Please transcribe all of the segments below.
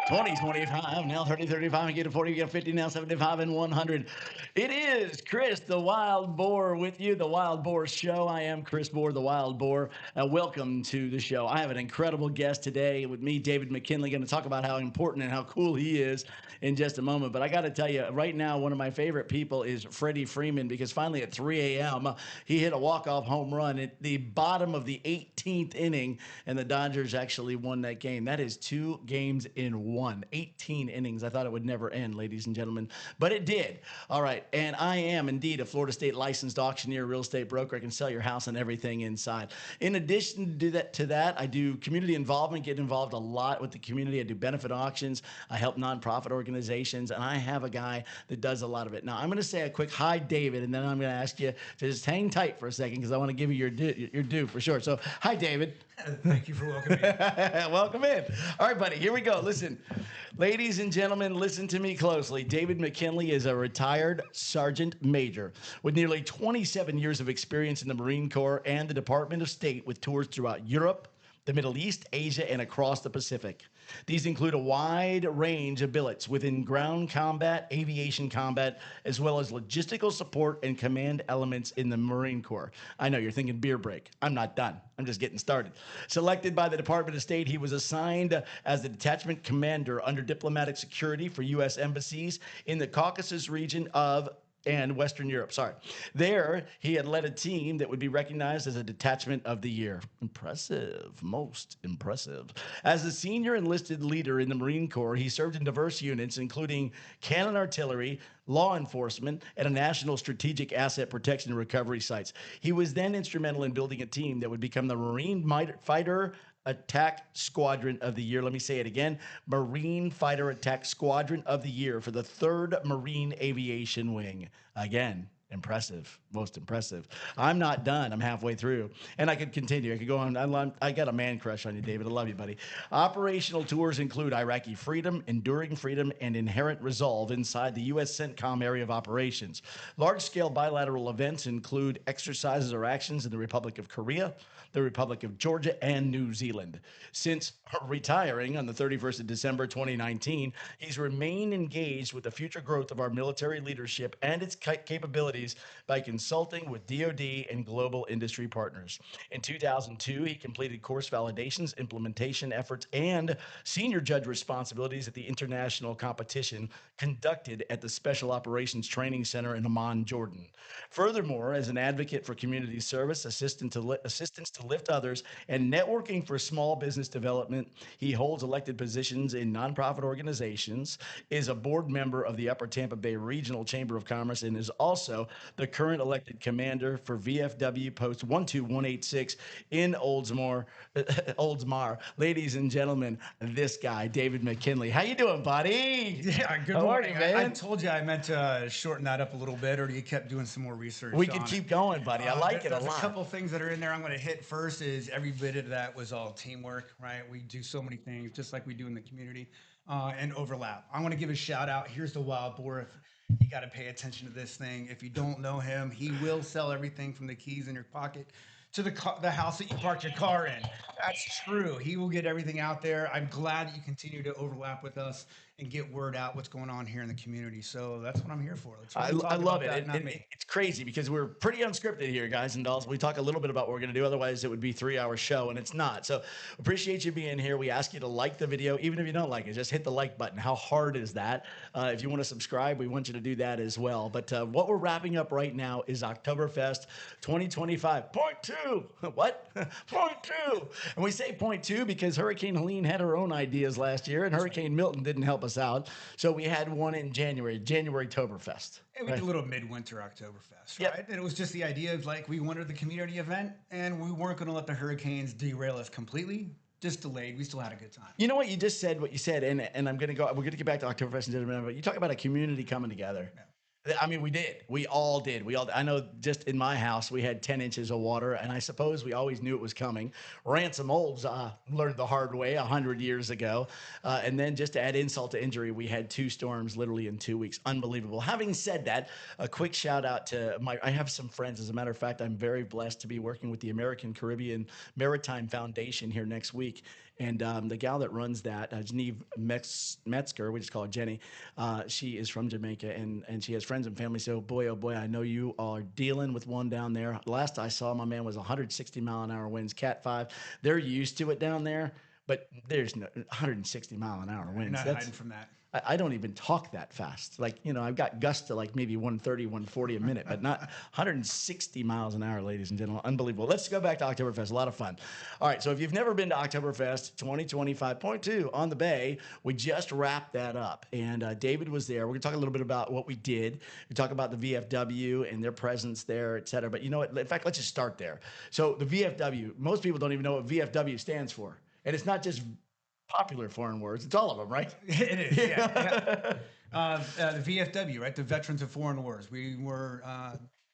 20, 25, now 30, 35, and get to 40, get to 50, now 75 and 100. It is Chris, the Wild Boar, with you, the Wild Boar Show. I am Chris Boar, the Wild Boar. Welcome to the show. I have an incredible guest today with me, David McKinley, going to talk about how important and how cool he is in just a moment. But I got to tell you, right now, one of my favorite people is Freddie Freeman because finally at 3 a.m., he hit a walk-off home run at the bottom of the 18th inning, and the Dodgers actually won that game. That is 2 games in one, 18 innings. I thought it would never end, ladies and gentlemen, but it did. All right, and I am indeed a Florida State licensed auctioneer, real estate broker. I can sell your house and everything inside. In addition to that, I do community involvement, get involved a lot with the community. I do benefit auctions. I help nonprofit organizations, and I have a guy that does a lot of it. Now, I'm going to say a quick hi, David, and then I'm going to ask you to just hang tight for a second because I want to give you your due for sure. So, hi, David. Thank you for welcoming me. Welcome in. All right, buddy, here we go. Listen, ladies and gentlemen, listen to me closely. David McKinley is a retired Sergeant Major with nearly 27 years of experience in the Marine Corps and the Department of State with tours throughout Europe, the Middle East, Asia, and across the Pacific. These include a wide range of billets within ground combat, aviation combat, as well as logistical support and command elements in the Marine Corps. I know you're thinking beer break. I'm not done. I'm just getting started. Selected by the Department of State, he was assigned as the detachment commander under diplomatic security for U.S. embassies in the Caucasus region of and Western Europe. Sorry. There, he had led a team that would be recognized as a detachment of the year. Impressive. Most impressive. As a senior enlisted leader in the Marine Corps, he served in diverse units, including cannon artillery, law enforcement, and a national strategic asset protection and recovery sites. He was then instrumental in building a team that would become the Marine Fighter Attack Squadron of the Year. Let me say it again. Marine Fighter Attack Squadron of the Year for the 3rd Marine Aviation Wing. Again, impressive. Most impressive. I'm not done. I'm halfway through. And I could continue. I could go on. I got a man crush on you, David. I love you, buddy. Operational tours include Iraqi freedom, enduring freedom, and inherent resolve inside the U.S. CENTCOM area of operations. Large-scale bilateral events include exercises or actions in the Republic of Korea, the Republic of Georgia, and New Zealand. Since retiring on the 31st of December 2019, he's remained engaged with the future growth of our military leadership and its capabilities by consulting with DoD and global industry partners. In 2002, he completed course validations, implementation efforts, and senior judge responsibilities at the international competition conducted at the Special Operations Training Center in Amman, Jordan. Furthermore, as an advocate for community service, assistance to lift others, and networking for small business development, he holds elected positions in nonprofit organizations, is a board member of the Upper Tampa Bay Regional Chamber of Commerce, and is also the current elected commander for VFW Post 12186 in Oldsmar. Oldsmar. Ladies and gentlemen, this guy, David McKinley. How you doing, buddy? Yeah, good How are morning. you, man? I told you I meant to shorten that up a little bit, or you kept doing some more research. We could on keep it. going, buddy. I like it a There's lot. a couple things that are in there I'm going to hit. First is every bit of that was all teamwork, right? We do so many things just like we do in the community and overlap. I want to give a shout out. Here's the Wild Boar. If you got to pay attention to this thing. If you don't know him, he will sell everything from the keys in your pocket to the house that you parked your car in. That's true. He will get everything out there. I'm glad that you continue to overlap with us and get word out what's going on here in the community. So that's what I'm here for. Let's I really talk love about it. that, not And me. it's crazy because we're pretty unscripted here, guys and dolls. We talk a little bit about what we're going to do. Otherwise, it would be a 3-hour show, and it's not. So appreciate you being here. We ask you to like the video. Even if you don't like it, just hit the like button. How hard is that? If you want to subscribe, we want you to do that as well. But what we're wrapping up right now is Oktoberfest 2025. Point two. What? Point two. And we say point two because Hurricane Helene had her own ideas last year, and Hurricane Milton didn't help us out. So we had one in January Oktoberfest. And we did a little midwinter Oktoberfest, Yep. right? And it was just the idea of like we wanted the community event and we weren't going to let the hurricanes derail us completely. Just delayed. We still had a good time. You know what you just said, and I'm gonna go. We're gonna get back to Oktoberfest in just a minute. But you talk about a community coming together. Yeah. I mean, we did. We all did. We all. I know. Just in my house, we had 10 inches of water, and I suppose we always knew it was coming. Ransom Olds learned the hard way 100 years ago, and then just to add insult to injury, we had two storms literally in 2 weeks. Unbelievable. Having said that, a quick shout out to my. I have some friends. As a matter of fact, I'm very blessed to be working with the American Caribbean Maritime Foundation here next week. And the gal that runs that, Geneve Metzger, we just call her Jenny, she is from Jamaica and she has friends and family. So, boy, oh boy, I know you are dealing with one down there. Last I saw, my man was 160-mile-an-hour winds, Cat 5. They're used to it down there, but there's no 160-mile-an-hour You're winds. not hiding from that. I don't even talk that fast. Like, I've got gusts to like maybe 130, 140 a minute, but not 160 miles an hour, ladies and gentlemen. Unbelievable. Let's go back to Oktoberfest. A lot of fun. All right. So if you've never been to Oktoberfest 2025.2 on the Bay, we just wrapped that up. And David was there. We're going to talk a little bit about what we did. We talk about the VFW and their presence there, et cetera. But you know what? In fact, let's just start there. So the VFW, most people don't even know what VFW stands for. And it's not just popular foreign words. It's all of them, right? It is, yeah. The VFW, right? The Veterans of Foreign Wars. We were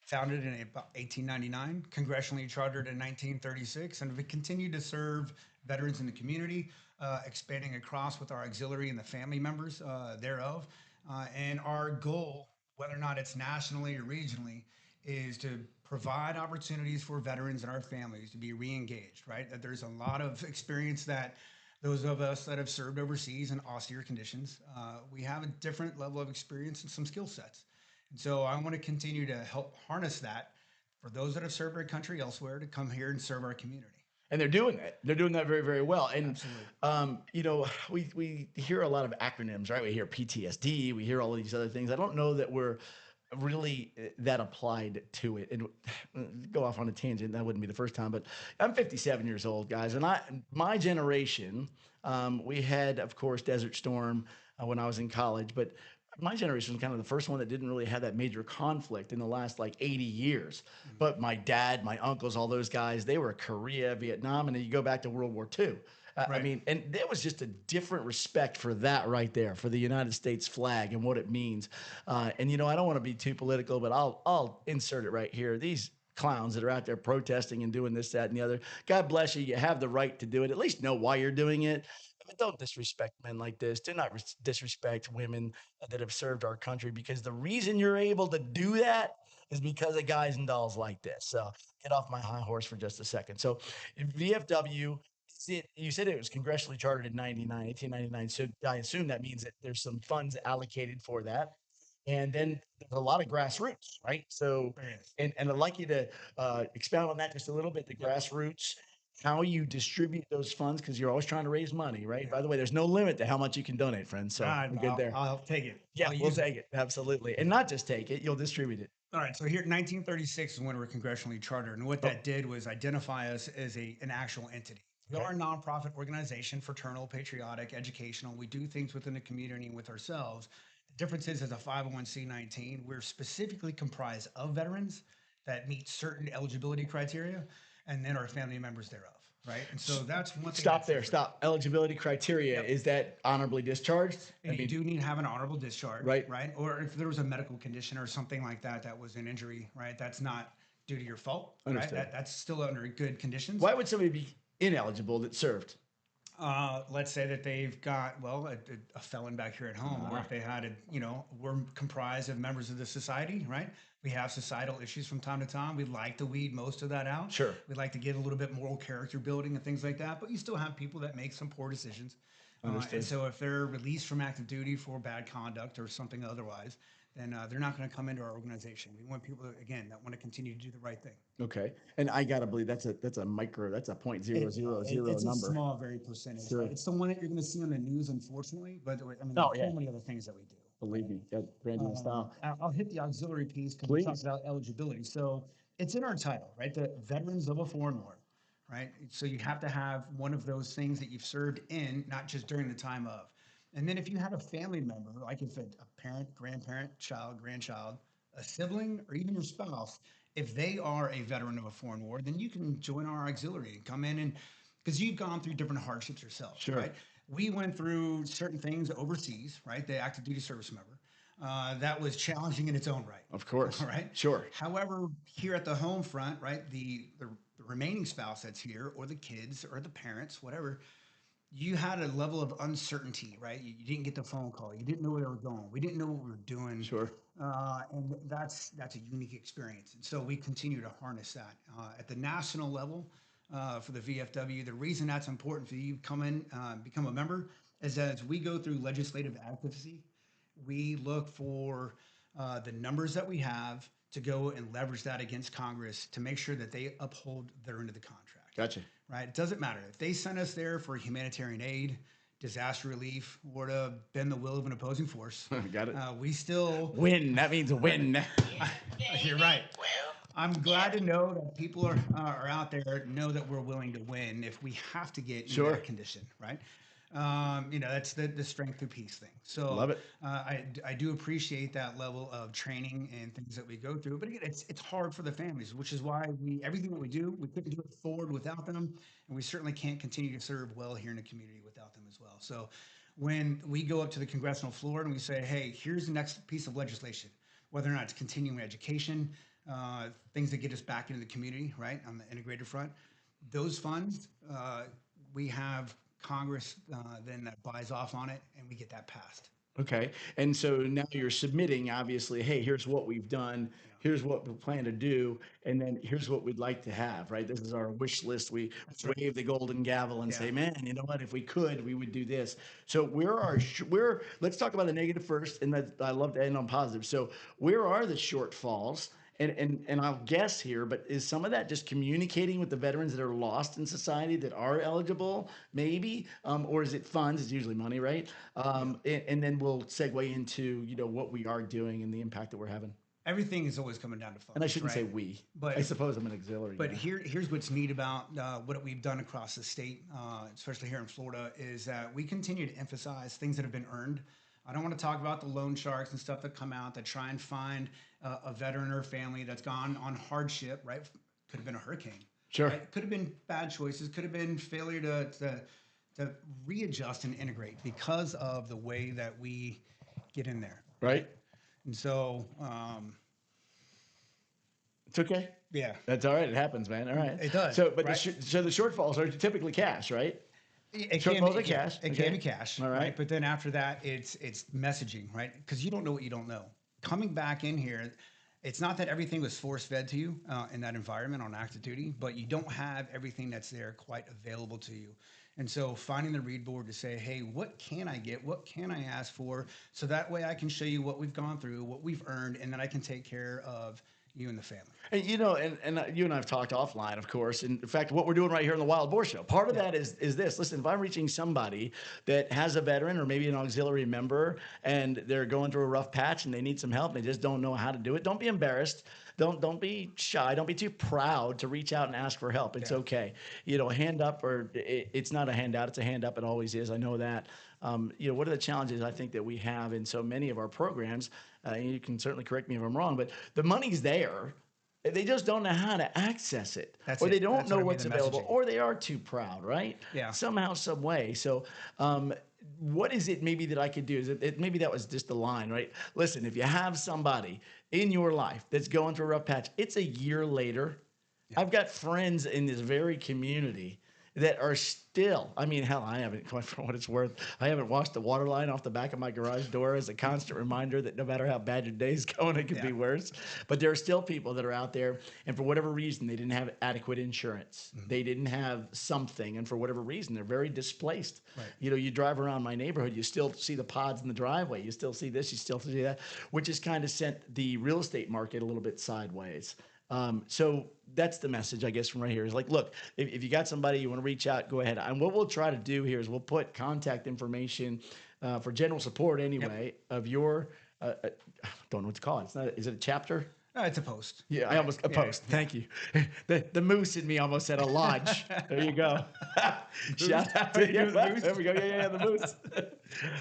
founded in about 1899, congressionally chartered in 1936, and we continue to serve veterans in the community, expanding across with our auxiliary and the family members thereof. And our goal, whether or not it's nationally or regionally, is to provide opportunities for veterans and our families to be re-engaged, right? That there's a lot of experience that those of us that have served overseas in austere conditions, we have a different level of experience and some skill sets. And so I want to continue to help harness that for those that have served our country elsewhere to come here and serve our community. And they're doing that. They're doing that very, very well. And Absolutely. we hear a lot of acronyms, right? We hear PTSD. We hear all of these other things. I don't know that we're really that applied to it. And go off on a tangent. That wouldn't be the first time, but I'm 57 years old, guys, and my generation, we had, of course, Desert Storm when I was in college, but my generation was kind of the first one that didn't really have that major conflict in the last like 80 years. But my dad, my uncles, all those guys, they were Korea, Vietnam, and then you go back to World War II. I Right. mean, and there was just a different respect for that right there, for the United States flag and what it means. And I don't want to be too political, but I'll insert it right here. These clowns that are out there protesting and doing this, that, and the other. God bless you. You have the right to do it. At least know why you're doing it. But don't disrespect men like this. Do not disrespect women that have served our country, because the reason you're able to do that is because of guys and dolls like this. So get off my high horse for just a second. So VFW, you said it was congressionally chartered in 1899. So I assume that means that there's some funds allocated for that. And then there's a lot of grassroots, right? So, Yes. and I'd like you to expound on that just a little bit, the Yep. grassroots, how you distribute those funds, because you're always trying to raise money, right? Yeah. By the way, there's no limit to how much you can donate, friends. So Right. we're good there. I'll take it. Yeah, I'll we'll use it. take it. Absolutely. And not just take it, you'll distribute it. All right. So here, 1936 is when we're congressionally chartered, and what Oh, that did was identify us as an actual entity. We okay. are a nonprofit organization, fraternal, patriotic, educational. We do things within the community and with ourselves. The difference is, as a 501c19, we're specifically comprised of veterans that meet certain eligibility criteria, and then our family members thereof. Right. And so that's one thing. Stop there. Stop. Eligibility criteria. Yep. Is that honorably discharged? And you do need to have an honorable discharge, Right. right? Or if there was a medical condition or something like that that was an injury, right? That's not due to your fault, right? Understood. That's still under good conditions. Why would somebody be ineligible that served? Let's say that they've got, well, a felon back here at home, or if they had we're comprised of members of the society, right? We have societal issues from time to time. We like to weed most of that out. Sure. We like to give a little bit moral character building and things like that, but you still have people that make some poor decisions. Understood. And so if they're released from active duty for bad conduct or something otherwise, then they're not going to come into our organization. We want people, again, that want to continue to do the right thing. Okay. And I gotta believe that's a micro, that's a point zero zero zero It's number. a small, very percentage. Sure. Right? It's the one that you're going to see on the news, unfortunately. But I mean, Oh, there's yeah. so many other things that we do. Believe me, got brand new style. I'll hit the auxiliary piece because we Please. talked about eligibility. So it's in our title, right? The Veterans of a Foreign War, right? So you have to have one of those things that you've served in, not just during the time of. And then if you have a family member, like if a parent, grandparent, child, grandchild, a sibling, or even your spouse, if they are a veteran of a foreign war, then you can join our auxiliary and come in, and because you've gone through different hardships yourself, Sure. right? We went through certain things overseas, right? The active duty service member. that was challenging in its own right. Of course. All right. Sure. However, here at the home front, right, the remaining spouse that's here, or the kids, or the parents, whatever, you had a level of uncertainty, right? You didn't get the phone call. You didn't know where they were going. We didn't know what we were doing. Sure. And that's a unique experience. And so we continue to harness that at the national level for the VFW. The reason that's important for you to come in, become a member, is that as we go through legislative advocacy, we look for the numbers that we have to go and leverage that against Congress to make sure that they uphold their end of the contract. Gotcha. Right? It doesn't matter if they send us there for humanitarian aid, disaster relief, or to bend the will of an opposing force. Got it. We still Win. That means win. You're right. I'm glad to know that people are out there know that we're willing to win if we have to get in that condition, right? That's the strength through peace thing. So Love it. I do appreciate that level of training and things that we go through. But again, it's hard for the families, which is why everything that we do, we couldn't do it forward without them, and we certainly can't continue to serve well here in the community without them as well. So when we go up to the congressional floor and we say, hey, here's the next piece of legislation, whether or not it's continuing education, things that get us back into the community, right, on the integrated front, those funds, we have Congress then that buys off on it, and we get that passed. Okay. And so now you're submitting, obviously, hey, here's what we've done. Here's what we plan to do. And then here's what we'd like to have, right? This is our wish list. We wave the golden gavel and say, man, you know what? If we could, we would do this. So let's talk about the negative first. And I love to end on positive. So where are the shortfalls? And I'll guess here, but is some of that just communicating with the veterans that are lost in society that are eligible, maybe, or is it funds? It's usually money, right? And then we'll segue into what we are doing and the impact that we're having. Everything is always coming down to funds. And I shouldn't say right? we, but I suppose I'm an auxiliary. But here's what's neat about what we've done across the state, especially here in Florida, is that we continue to emphasize things that have been earned. I don't want to talk about the loan sharks and stuff that come out that try and find a veteran or family that's gone on hardship, right? Could have been a hurricane. Sure. Right? Could have been bad choices. Could have been failure to readjust and integrate because of the way that we get in there. Right. And so, it's okay. Yeah. That's all right. It happens, man. All right. It does. So, but right? so the shortfalls are typically cash, right? It Shortfalls can be are cash. It can be cash. All right. But then after that, it's messaging, right? Because you don't know what you don't know. Coming back in here, it's not that everything was force fed to you in that environment on active duty, but you don't have everything that's there quite available to you. And so finding the read board to say, hey, what can I get? What can I ask for? So that way I can show you what we've gone through, what we've earned, and then I can take care of you and the family. And you and I have talked offline, of course. And in fact, what we're doing right here in the Wild Bohr Show, part of that is this. Listen, if I'm reaching somebody that has a veteran or maybe an auxiliary member and they're going through a rough patch and they need some help and they just don't know how to do it, don't be embarrassed. Don't be shy. Don't be too proud to reach out and ask for help. It's okay. A hand up, or it's not a handout. It's a hand up. It always is. I know that. What are the challenges I think that we have in so many of our programs? You can certainly correct me if I'm wrong, but the money's there. They just don't know how to access it, or they don't know what's available, or they are too proud, right? Yeah. Somehow, some way. So, what is it maybe that I could do? Is it maybe that was just the line, right? Listen, if you have somebody in your life that's going through a rough patch, it's a year later. Yeah. I've got friends in this very community that are still, hell, I haven't, for what it's worth, I haven't washed the water line off the back of my garage door as a constant reminder that no matter how bad your day's going, it could be worse. But there are still people that are out there, and for whatever reason, they didn't have adequate insurance. Mm-hmm. They didn't have something, and for whatever reason, they're very displaced. Right. You drive around my neighborhood, you still see the pods in the driveway. You still see this, you still see that, which has kind of sent the real estate market a little bit sideways. So that's the message, I guess, from right here is like, look, if you got somebody you want to reach out, go ahead. And what we'll try to do here is we'll put contact information for general support anyway of your, I don't know what to call it. It's not, is it a chapter? It's a post. Yeah, I almost, a post. Yeah. Thank you. The moose in me almost said a lodge. There you go. Shout out to the moose. There we go. Yeah, the moose.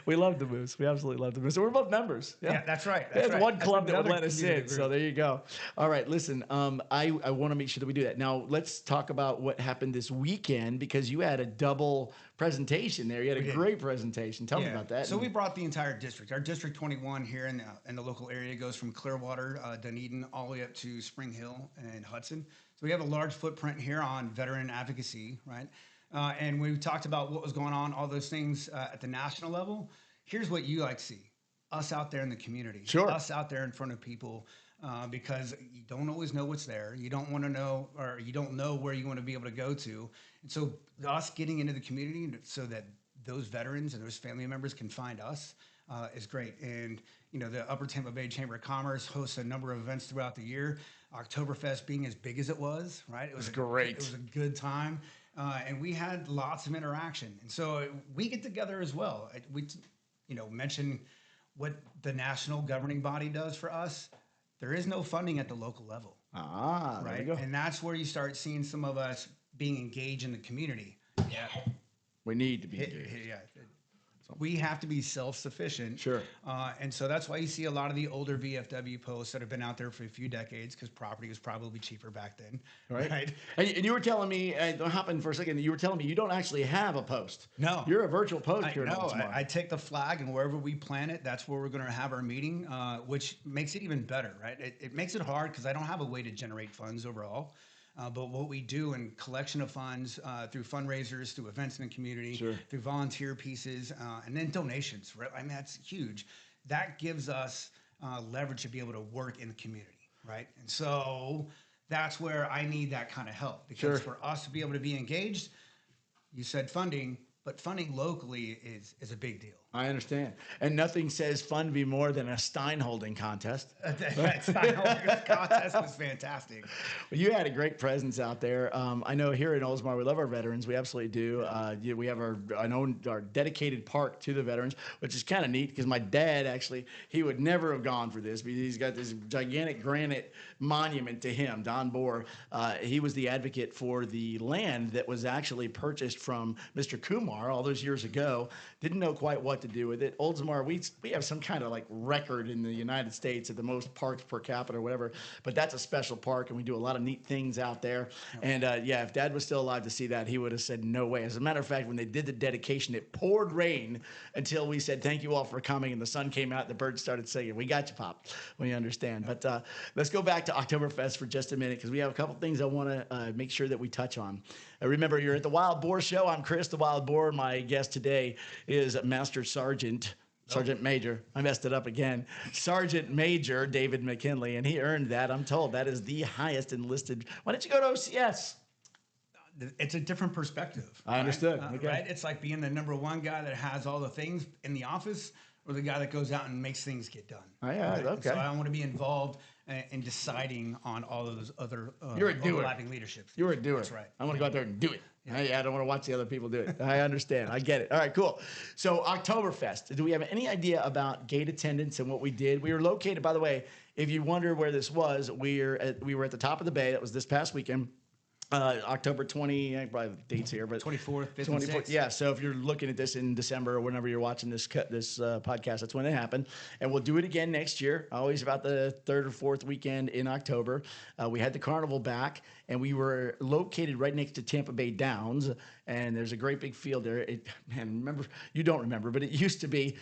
We love the Moose. We absolutely love the Moose. So we're both members. Yeah, that's right. There's right. one That's club that would another let us community in. So group. there you go. All right, listen. I want to make sure that we do that. Now let's talk about what happened this weekend because you had a double presentation there. You had a great presentation. Tell me about that. So we brought the entire district. Our District 21 here in the local area goes from Clearwater, Dunedin, all the way up to Spring Hill and Hudson. So we have a large footprint here on veteran advocacy, right? And we talked about what was going on, all those things at the national level. Here's what you like to see: us out there in the community, us out there in front of people, because you don't always know what's there. You don't want to know, or you don't know where you want to be able to go to. And so us getting into the community so that those veterans and those family members can find us is great. And, you know, the Upper Tampa Bay Chamber of Commerce hosts a number of events throughout the year. Oktoberfest being as big as it was, right? It was great. It was a good time. And we had lots of interaction. And so we get together as well. We, you know, mention what the national governing body does for us. There is no funding at the local level. Right. There you go. And that's where you start seeing some of us being engaged in the community. Yeah. We need to be engaged. Yeah. We have to be self-sufficient. Sure. And so that's why you see a lot of the older VFW posts that have been out there for a few decades, because property was probably cheaper back then. Right. And you were telling me, hop in for a second, you were telling me you don't actually have a post. No. You're a virtual post here. No, I take the flag, and wherever we plant it, that's where we're going to have our meeting, which makes it even better, right? It makes it hard because I don't have a way to generate funds overall. But what we do in collection of funds through fundraisers, through events in the community, through volunteer pieces, and then donations, right? I mean, that's huge. That gives us leverage to be able to work in the community, right? And so that's where I need that kind of help, because for us to be able to be engaged, you said funding, but funding locally is a big deal. I understand. And nothing says fun to be more than a Stein holding contest. That Stein holding contest was fantastic. Well, you had a great presence out there. I know here in Oldsmar, we love our veterans. We absolutely do. We have our dedicated park to the veterans, which is kind of neat because my dad actually, he would never have gone for this, because he's got this gigantic granite monument to him, Don Bohr. He was the advocate for the land that was actually purchased from Mr. Kumar all those years ago. Didn't know quite what to do with it. Oldsmar, we have some kind of like record in the United States at the most parks per capita or whatever, but that's a special park, and we do a lot of neat things out there. And if Dad was still alive to see that, he would have said no way. As a matter of fact, when they did the dedication, it poured rain until we said thank you all for coming, and the sun came out, and the birds started singing. We got you, Pop. We understand. But let's go back to Oktoberfest for just a minute, because we have a couple things I want to make sure that we touch on. Remember, you're at the Wild Bohr Show. I'm Chris, the Wild Bohr. My guest today is Master Sergeant Major. I messed it up again. Sergeant Major David McKinley, and he earned that. I'm told that is the highest enlisted. Why didn't you go to OCS? It's a different perspective. I understood. Okay. Right? It's like being the number one guy that has all the things in the office, or the guy that goes out and makes things get done. Okay. So I want to be involved in deciding on all of those other You're a doer. overlapping leaderships. You're a doer. That's right. I want to go out there and do it. I don't want to watch the other people do it. I understand. I get it. All right, cool. So Oktoberfest, do we have any idea about gate attendance and what we did? We were located, by the way, if you wonder where this was, we were at the top of the bay. That was this past weekend. October 20, I probably have the dates here, but 24th, 5th, and 6th. Yeah, so if you're looking at this in December or whenever you're watching this podcast, that's when it happened. And we'll do it again next year, always about the third or fourth weekend in October. We had the carnival back, and we were located right next to Tampa Bay Downs, and there's a great big field there. Remember, you don't remember, but it used to be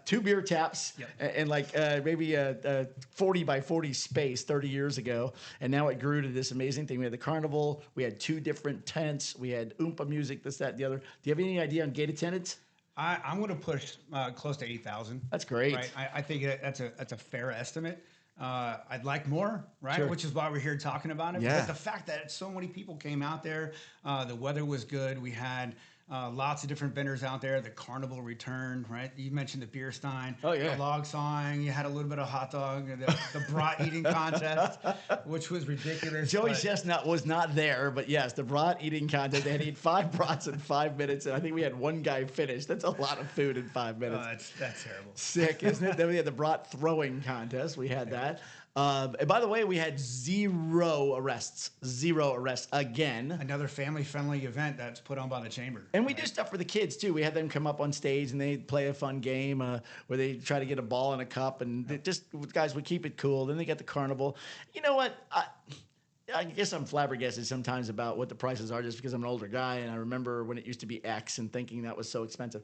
2 beer taps and like maybe a 40 by 40 space 30 years ago, and now it grew to this amazing thing. We had the carnival. We had 2 different tents. We had Oompa music, this, that, and the other. Do you have any idea on gate attendance? I'm going to push close to 8,000. That's great. Right? I think that's a fair estimate. I'd like more, right? Sure. Which is why we're here talking about it. Yeah. But the fact that so many people came out there, the weather was good. We had lots of different vendors out there. The carnival returned, right? You mentioned the beer stein, the log sawing. You had a little bit of hot dog, the brat eating contest, which was ridiculous. Joey Chestnut was not there, but yes, the brat eating contest. They had to eat 5 brats in 5 minutes, and I think we had 1 guy finish. That's a lot of food in 5 minutes. That's terrible. Sick, isn't it? Then we had the brat throwing contest. We had that. And by the way, we had zero arrests again. Another family-friendly event that's put on by the chamber. And we do stuff for the kids too. We had them come up on stage and they play a fun game where they try to get a ball in a cup, and guys would keep it cool. Then they got the carnival. You know what? I guess I'm flabbergasted sometimes about what the prices are just because I'm an older guy and I remember when it used to be X and thinking that was so expensive.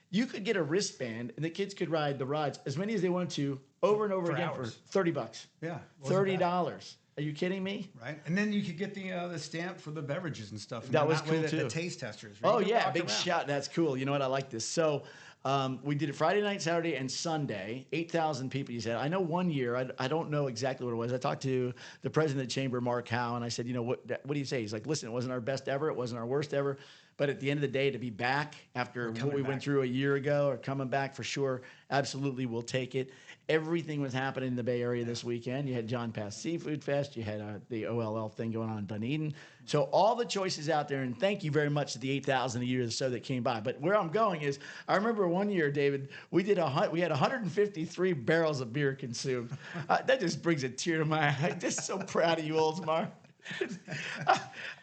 You could get a wristband and the kids could ride the rides as many as they want to over and over For again hours. for $30. Yeah. $30. Are you kidding me? Right. And then you could get the stamp for the beverages and stuff. And That then was way cool too. The taste testers. Right? Oh You can yeah, walk big around. shot. That's cool. You know what? I like this. So we did it Friday night, Saturday, and Sunday. 8,000 people. You said. I know one year. I don't know exactly what it was. I talked to the president of the chamber, Mark Howe, and I said, you know what do you say? He's like, listen, it wasn't our best ever. It wasn't our worst ever. But at the end of the day, to be back after what we went through a year ago, or coming back for sure, absolutely, we'll take it. Everything was happening in the Bay Area this weekend. You had John Pass Seafood Fest. You had the OLL thing going on in Dunedin. So all the choices out there, and thank you very much to the 8,000 a year or so that came by. But where I'm going is, I remember one year, David, we had 153 barrels of beer consumed. That just brings a tear to my eye. I'm just so proud of you, Oldsmar.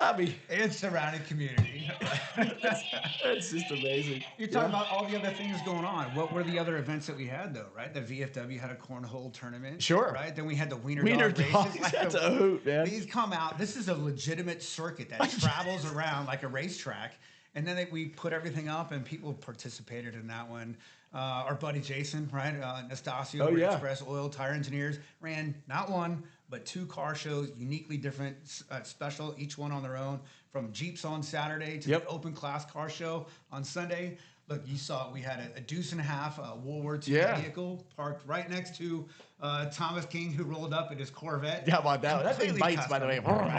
I mean, And surrounding community. it's just amazing. You're talking about all the other things going on. What were the other events that we had, though, right? The VFW had a cornhole tournament. Sure. Right? Then we had the Wiener Dogs, races. Like that's a hoot, man. These come out. This is a legitimate circuit that travels around like a racetrack. And then we put everything up, and people participated in that one. Our buddy Jason, right? Nastasio, Express Oil Tire Engineers, ran not one, but 2 car shows, uniquely different, special, each one on their own, from Jeeps on Saturday to the open class car show on Sunday. Look, you saw we had a deuce and a half World War II vehicle parked right next to Thomas King, who rolled up in his Corvette. Yeah, about that. That thing Completely bites, by the way. custom,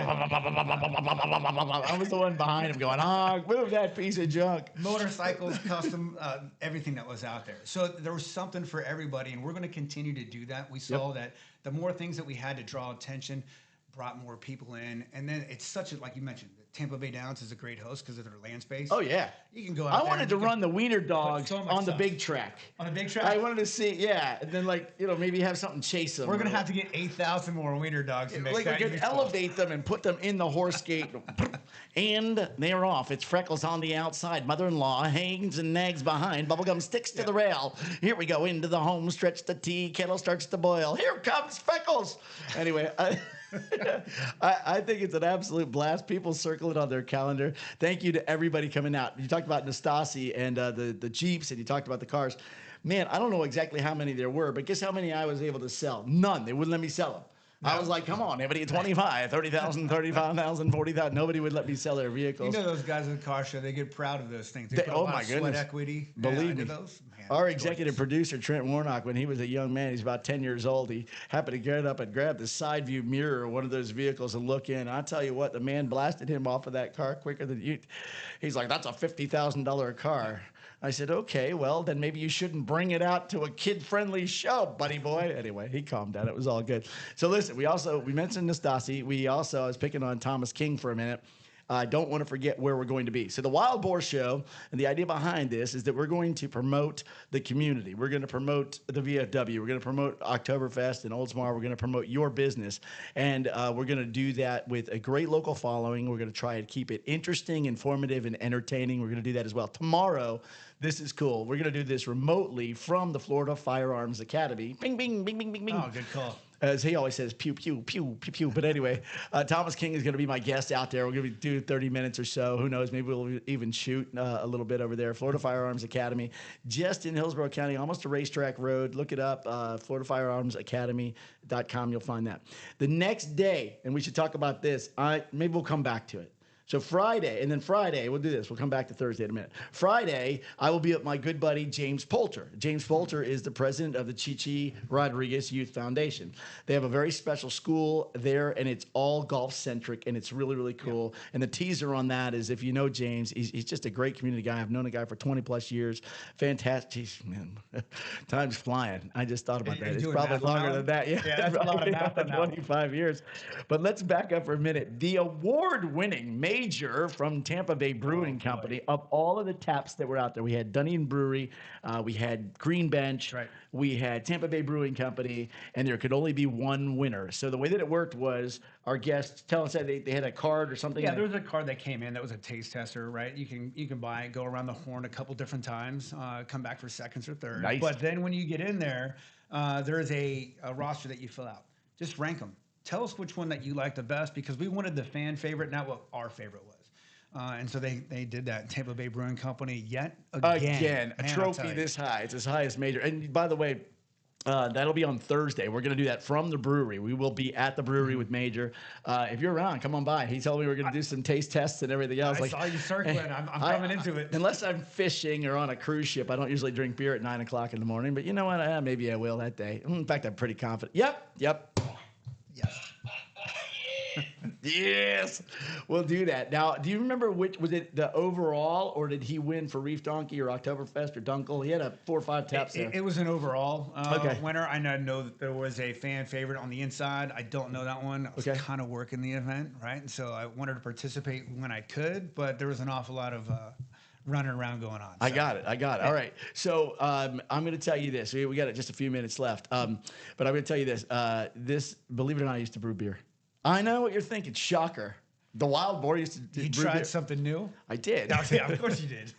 I was the one behind him going, move that piece of junk. Motorcycles, custom, everything that was out there. So there was something for everybody, and we're going to continue to do that. We saw that the more things that we had to draw attention brought more people in. And then it's such a, like you mentioned, Tampa Bay Downs is a great host because of their land space. Oh, yeah. You can go out I there wanted to run the Wiener Dogs so much on the stuff. big track. On the big track? I wanted to see, and then maybe have something chase them. We're going to have to get 8,000 more Wiener Dogs to make we that could useful. elevate them and put them in the horse gate. And they're off. It's Freckles on the outside. Mother-in-law hangs and nags behind. Bubblegum sticks to the rail. Here we go into the home stretch. The tea kettle starts to boil. Here comes Freckles. Anyway, I think it's an absolute blast. People circle it on their calendar. Thank you to everybody coming out. You talked about Nastasi and the Jeeps, and you talked about the cars. Man, I don't know exactly how many there were, but guess how many I was able to sell? None. They wouldn't let me sell them. I was like, come on, everybody, 25, 30,000, 35,000, 40,000. Nobody would let me sell their vehicles. You know those guys at the car show, they get proud of those things. They put a oh lot my of goodness. sweat equity. Believe into me. those. Man, Our it's executive producer, Trent Warnock, when he was a young man, he's about 10 years old, he happened to get up and grab the side view mirror of one of those vehicles and look in. I'll tell you what, the man blasted him off of that car quicker than you. He's like, that's a $50,000 car. I said, okay, well, then maybe you shouldn't bring it out to a kid-friendly show, buddy boy. Anyway, he calmed down. It was all good. So listen, we mentioned Nastasi. I was picking on Thomas King for a minute. I don't want to forget where we're going to be. So the Wild Bohr Show, and the idea behind this is that we're going to promote the community. We're going to promote the VFW. We're going to promote Oktoberfest and Oldsmar. We're going to promote your business. And we're going to do that with a great local following. We're going to try and keep it interesting, informative, and entertaining. We're going to do that as well. Tomorrow, this is cool. We're going to do this remotely from the Florida Firearms Academy. Bing, bing, bing, bing, bing, bing. Oh, good call. As he always says, pew, pew, pew, pew, pew. But anyway, Thomas King is going to be my guest out there. We're going to do 30 minutes or so. Who knows? Maybe we'll even shoot a little bit over there. Florida Firearms Academy, just in Hillsborough County, almost a racetrack road. Look it up, FloridaFirearmsAcademy.com. You'll find that. The next day, and we should talk about this, maybe we'll come back to it. So Friday, we'll do this. We'll come back to Thursday in a minute. Friday, I will be with my good buddy, James Poulter. James Poulter is the president of the Chichi Rodriguez Youth Foundation. They have a very special school there, and it's all golf-centric, and it's really, really cool. Yeah. And the teaser on that is, if you know James, he's just a great community guy. I've known a guy for 20-plus years. Fantastic. Jeez, man, time's flying. I just thought about that. It's probably longer than that. Yeah, that's a lot of math on 25 years. But let's back up for a minute. The award-winning Major Major from Tampa Bay Brewing Company. Of all of the taps that were out there, we had Dunedin Brewery, we had Green Bench, Right. we had Tampa Bay Brewing Company, and there could only be one winner. So the way that it worked was our guests tell us that they had a card or something. Yeah, there was a card that came in that was a taste tester, right? You can buy it, go around the horn a couple different times, come back for seconds or thirds. Nice. But then when you get in there, there is a roster that you fill out. Just rank them. Tell us which one that you like the best because we wanted the fan favorite, not what our favorite was. And so they did that. Tampa Bay Brewing Company yet again. A Man, I'll trophy tell you. this high. It's as high as Major. And by the way, that'll be on Thursday. We're going to do that from the brewery. We will be at the brewery with Major. If you're around, come on by. He told me we're going to do some taste tests and everything else. I saw you circling. I'm coming into it. Unless I'm fishing or on a cruise ship, I don't usually drink beer at 9 o'clock in the morning. But you know what? Maybe I will that day. In fact, I'm pretty confident. Yep. Yes. Yes, we'll do that. Now, do you remember which was it, the overall, or did he win for Reef Donkey or Oktoberfest or Dunkel? He had a 4 or 5 taps there. It was an overall Okay. winner. I know that there was a fan favorite on the inside. I don't know that one. I was Okay. kind of working the event, right? And so I wanted to participate when I could, but there was an awful lot of running around going on. I So, got it. All right. So I'm going to tell you this. We got just a few minutes left. But I'm going to tell you this. This, believe it or not, I used to brew beer. I know what you're thinking. Shocker. The Wild Bohr used to You brew tried beer. something new? I did. Yeah, of course you did.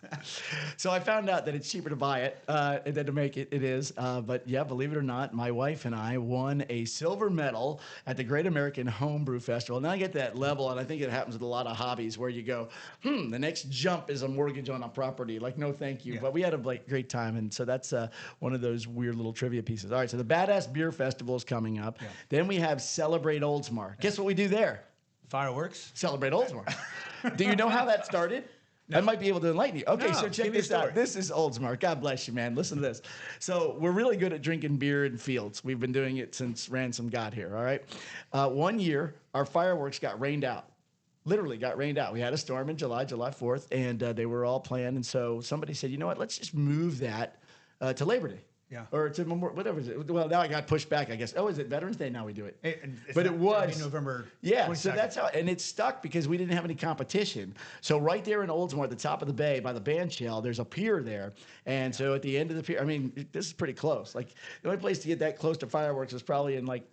So I found out that it's cheaper to buy it than to make it. It is. But yeah, believe it or not, my wife and I won a silver medal at the Great American Homebrew Festival. Now I get that level, and I think it happens with a lot of hobbies where you go, the next jump is a mortgage on a property. Like, no, thank you. Yeah. But we had a great time, and so that's one of those weird little trivia pieces. All right, so the Badass Beer Festival is coming up. Yeah. Then we have Celebrate Oldsmar. Guess what we do there? Fireworks? Celebrate Oldsmar. Do you know how that started? I might be able to enlighten you. Okay, No, so check give me a this out. story. This is Oldsmar. God bless you, man. Listen to this. So we're really good at drinking beer in fields. We've been doing it since Ransom got here, all right? One year, our fireworks got rained out. Literally got rained out. We had a storm in July 4th, and they were all planned. And so somebody said, you know what, let's just move that to Labor Day. Yeah. Or to whatever is it. Well, now I got pushed back, I guess. Oh, is it Veterans Day? Now we do it. It's But not- it was November. Yeah, 22nd. so that's how, and it stuck because we didn't have any competition. So right there in Oldsmar, at the top of the bay by the band shell, there's a pier there, and so at the end of the pier, I mean, this is pretty close. Like the only place to get that close to fireworks is probably in like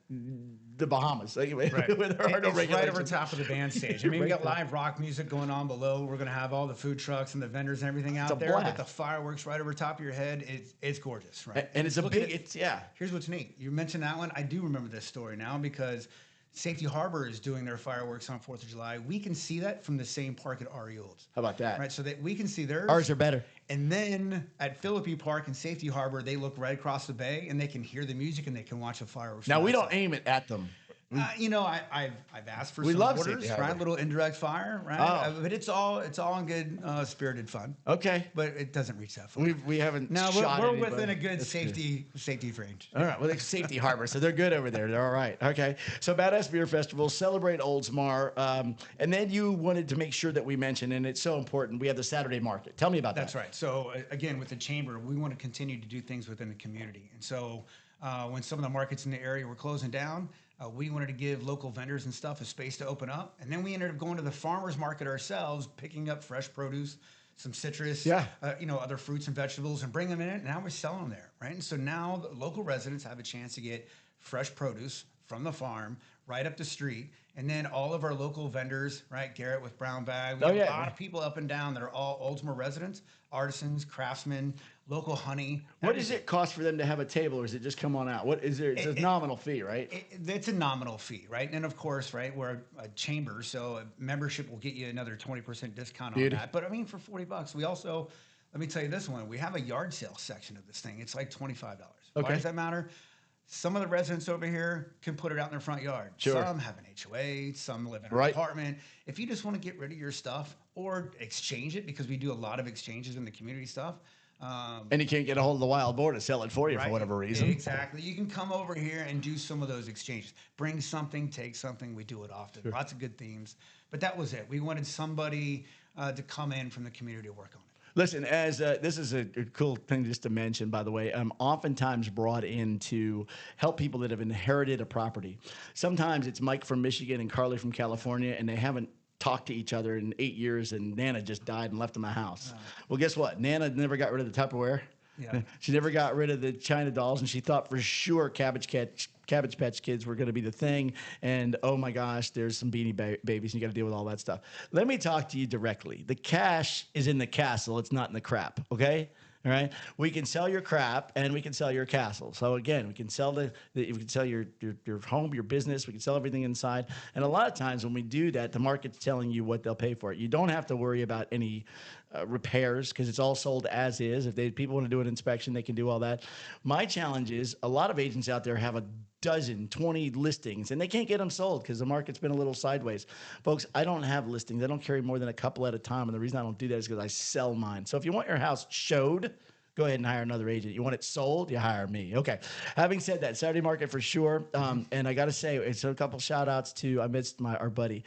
the Bahamas, like, Right. where there are no It's right regulations. over top of the band stage. I mean, we Right got there. live rock music going on below. We're going to have all the food trucks and the vendors and everything a out there. blast. But the fireworks right over top of your head, it's gorgeous, right? And it's a Looking big, at- yeah. Here's what's neat. You mentioned that one. I do remember this story now because Safety Harbor is doing their fireworks on 4th of July. We can see that from the same park at RE Olds. How about that? Right, so that we can see theirs. Ours are better. And then at Philippi Park and Safety Harbor, they look right across the bay and they can hear the music and they can watch the fireworks. Now from we don't outside. aim it at them. I've asked for We some love orders, Safety right? Harbor. Little indirect fire, right? Oh. But it's all in good spirited fun. Okay, But it doesn't reach that far. we haven't. No, shot we're anybody. within a good That's safety range. All right, well, it's Safety Harbor, so they're good over there. They're all right. Okay, so Badass Beer Festival, Celebrate Oldsmar, and then you wanted to make sure that we mention, and it's so important, we have the Saturday market. Tell me about That's that. right. So again, with the chamber, we want to continue to do things within the community. And so when some of the markets in the area were closing down, we wanted to give local vendors and stuff a space to open up. And then we ended up going to the farmers market ourselves, picking up fresh produce, some citrus, Yeah. Other fruits and vegetables, and bring them in. And now we're selling them there, right? And so now the local residents have a chance to get fresh produce from the farm right up the street. And then all of our local vendors, right? Garrett with Brown Bag. We Oh, have yeah. a lot of people up and down that are all Oldsmar residents, artisans, craftsmen, local honey. What does it cost for them to have a table, or is it just come on out? What is there? It's a nominal fee, right? It's a nominal fee, right? And of course, right, we're a chamber, so a membership will get you another 20% discount on Beauty. that. But I mean, for $40, we also, let me tell you this one, we have a yard sale section of this thing. It's like $25. Why Okay. does that matter? Some of the residents over here can put it out in their front yard. Sure. Some have an HOA, some live in an Right. apartment. If you just want to get rid of your stuff or exchange it, because we do a lot of exchanges in the community stuff. And you can't get a hold of the Wild Boar to sell it for you for Right. whatever reason. Exactly. You can come over here and do some of those exchanges. Bring something, take something. We do it often. Lots of good themes. But that was it. We wanted somebody to come in from the community to work on it. Listen, as this is a cool thing just to mention, by the way, I'm oftentimes brought in to help people that have inherited a property. Sometimes it's Mike from Michigan and Carly from California, and they haven't talked to each other in 8 years, and Nana just died and left them a house. Well, guess what? Nana never got rid of the Tupperware. Yeah. She never got rid of the China dolls, and she thought for sure Cabbage Patch Kids were going to be the thing. And oh my gosh, there's some Beanie Babies, and you got to deal with all that stuff. Let me talk to you directly. The cash is in the castle; it's not in the crap. Okay. All right. We can sell your crap and we can sell your castle. So again, we can sell we can sell your home, your business. We can sell everything inside. And a lot of times when we do that, the market's telling you what they'll pay for it. You don't have to worry about any repairs because it's all sold as is. If people want to do an inspection, they can do all that. My challenge is a lot of agents out there have a dozen, 20 listings, and they can't get them sold because the market's been a little sideways. Folks, I don't have listings. I don't carry more than a couple at a time, and the reason I don't do that is because I sell mine. So if you want your house showed, go ahead and hire another agent. You want it sold, you hire me. Okay. Having said that, Saturday market for sure. And I got to say, it's a couple shout outs to, I missed our buddy,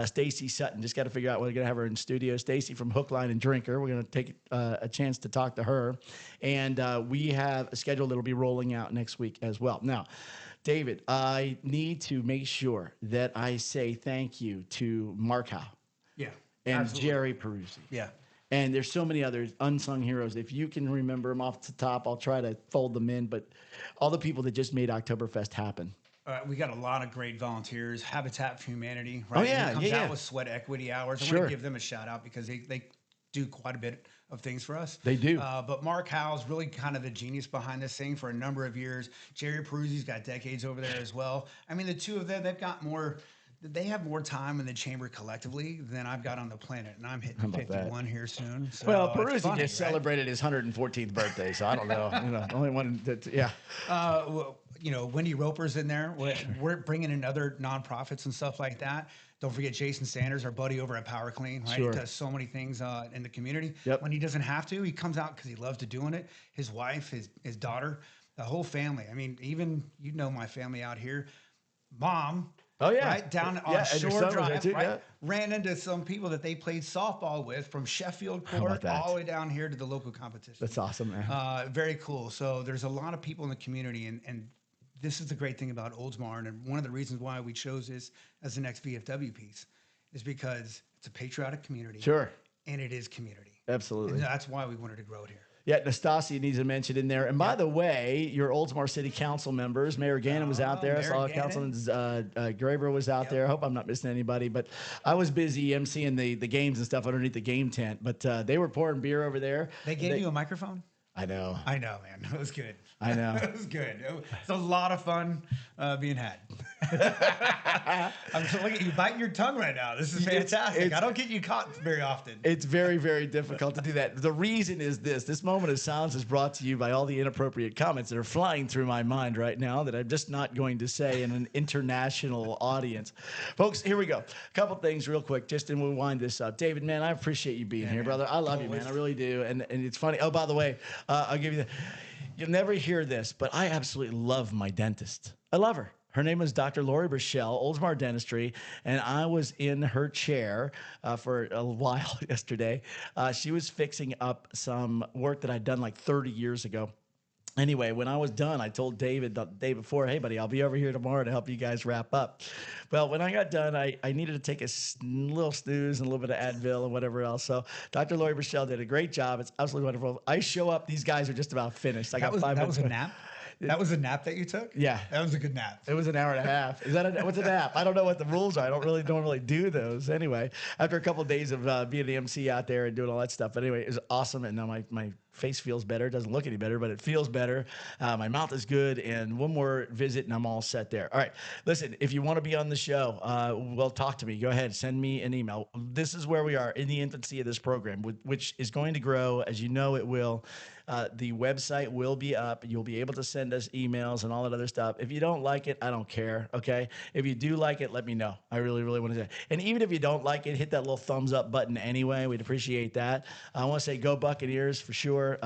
Stacy Sutton. Just got to figure out when we're going to have her in studio. Stacy from Hook, Line, and Drinker. We're going to take a chance to talk to her. And we have a schedule that'll be rolling out next week as well. Now, David, I need to make sure that I say thank you to Mark Howe. Yeah. And absolutely. Jerry Peruzzi. Yeah. And there's so many others, unsung heroes. If you can remember them off the top, I'll try to fold them in. But all the people that just made Oktoberfest happen. We got a lot of great volunteers. Habitat for Humanity, right? Oh, yeah. Who comes out with sweat equity hours. I want to give them a shout out because they do quite a bit of things for us. They do. But Mark Howe's really kind of the genius behind this thing for a number of years. Jerry Peruzzi's got decades over there as well. I mean, the two of them, they have more time in the chamber collectively than I've got on the planet, and I'm hitting 51 here soon. So well, Peruzzi just celebrated his 114th birthday, so I don't know. Only one that, yeah. Well, Wendy Roper's in there. We're bringing in other nonprofits and stuff like that. Don't forget Jason Sanders, our buddy over at Power Clean, right? Sure. He does so many things in the community. Yep. When he doesn't have to, he comes out because he loves to doing it. His wife, his daughter, the whole family. I mean, even my family out here. Mom. Oh yeah, right down on Shore Drive. Too, right, yeah. Ran into some people that they played softball with from Sheffield Court all the way down here to the local competition. That's awesome, man. Very cool. So there's a lot of people in the community, and this is the great thing about Oldsmar, and one of the reasons why we chose this as the next VFW piece is because it's a patriotic community. Sure. And it is community. Absolutely. And that's why we wanted to grow it here. Yeah, Nastasia needs a mention in there. And by the way, your Oldsmar City Council members, Mayor Gannon was out there. I saw Councilman Graber was out there. I hope I'm not missing anybody. But I was busy emceeing the games and stuff underneath the game tent. But they were pouring beer over there. They gave you a microphone? I know. I know, man. It was good. I know. It was good. It's a lot of fun being had. I'm just looking at you biting your tongue right now. This is fantastic. I don't get you caught very often. It's very, very difficult to do that. The reason is this moment of silence is brought to you by all the inappropriate comments that are flying through my mind right now that I'm just not going to say in an international audience. Folks, here we go. A couple things real quick, just to wind this up. David, man, I appreciate you being here, brother. I love you, man. I really do. And it's funny. Oh, by the way, I'll give you you'll never hear this, but I absolutely love my dentist. I love her. Her name is Dr. Lori Burchell, Oldsmar Dentistry, and I was in her chair for a while yesterday. She was fixing up some work that I'd done like 30 years ago. Anyway, when I was done, I told David the day before, hey, buddy, I'll be over here tomorrow to help you guys wrap up. Well, when I got done, I needed to take a little snooze and a little bit of Advil and whatever else. So Dr. Lori Burchell did a great job. It's absolutely wonderful. I show up, these guys are just about finished. I got 5 minutes. That was a nap? That was a nap that you took? Yeah. That was a good nap. It was an hour and a half. What's a nap? I don't know what the rules are. I don't really do those. Anyway, after a couple of days of being the MC out there and doing all that stuff. But anyway, it was awesome. And now my face feels better. It doesn't look any better, but it feels better. My mouth is good. And one more visit and I'm all set there. All right. Listen, if you want to be on the show, well, talk to me. Go ahead. Send me an email. This is where we are in the infancy of this program, which is going to grow. As you know, it will. The website will be up. You'll be able to send us emails and all that other stuff. If you don't like it, I don't care, okay? If you do like it, let me know. I really, really want to say. And even if you don't like it, hit that little thumbs up button anyway. We'd appreciate that. I want to say go Buccaneers for sure.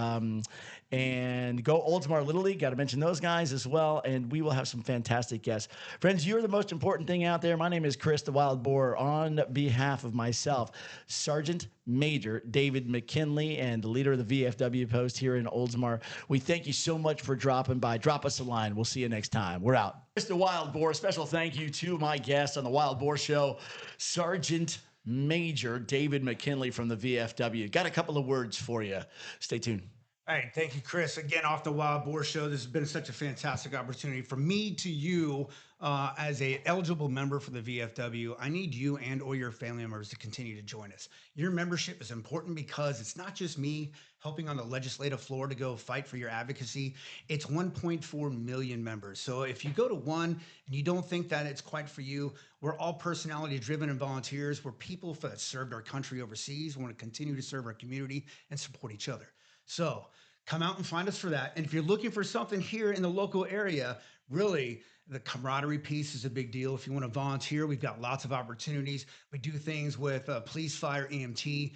And go Oldsmar Little League. Got to mention those guys as well. And we will have some fantastic guests. Friends, you're the most important thing out there. My name is Chris the Wild Bohr. On behalf of myself, Sergeant Major David McKinley, and the leader of the VFW post here in Oldsmar, we thank you so much for dropping by. Drop us a line. We'll see you next time. We're out. Chris the Wild Bohr. Special thank you to my guest on the Wild Bohr Show, Sergeant Major David McKinley from the VFW. Got a couple of words for you. Stay tuned. All right, thank you, Chris. Again, off the Wild Boar Show. This has been such a fantastic opportunity for me to you as a eligible member for the VFW. I need you and or your family members to continue to join us. Your membership is important because it's not just me helping on the legislative floor to go fight for your advocacy. It's 1.4 million members. So if you go to one and you don't think that it's quite for you, we're all personality driven and volunteers. We're people that served our country overseas. We want to continue to serve our community and support each other. So come out and find us for that. And if you're looking for something here in the local area, really the camaraderie piece is a big deal. If you want to volunteer, we've got lots of opportunities. We do things with police, fire, EMT,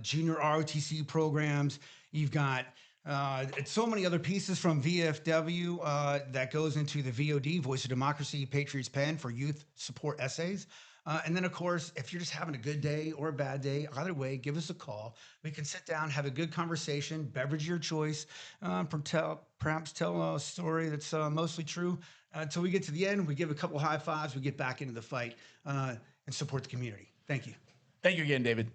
junior ROTC programs. You've got so many other pieces from VFW that goes into the VOD, Voice of Democracy, Patriots Pen for youth support essays. And then, of course, if you're just having a good day or a bad day, either way, give us a call. We can sit down, have a good conversation, beverage your choice, perhaps tell a story that's mostly true. Until we get to the end, we give a couple high fives, we get back into the fight and support the community. Thank you. Thank you again, David.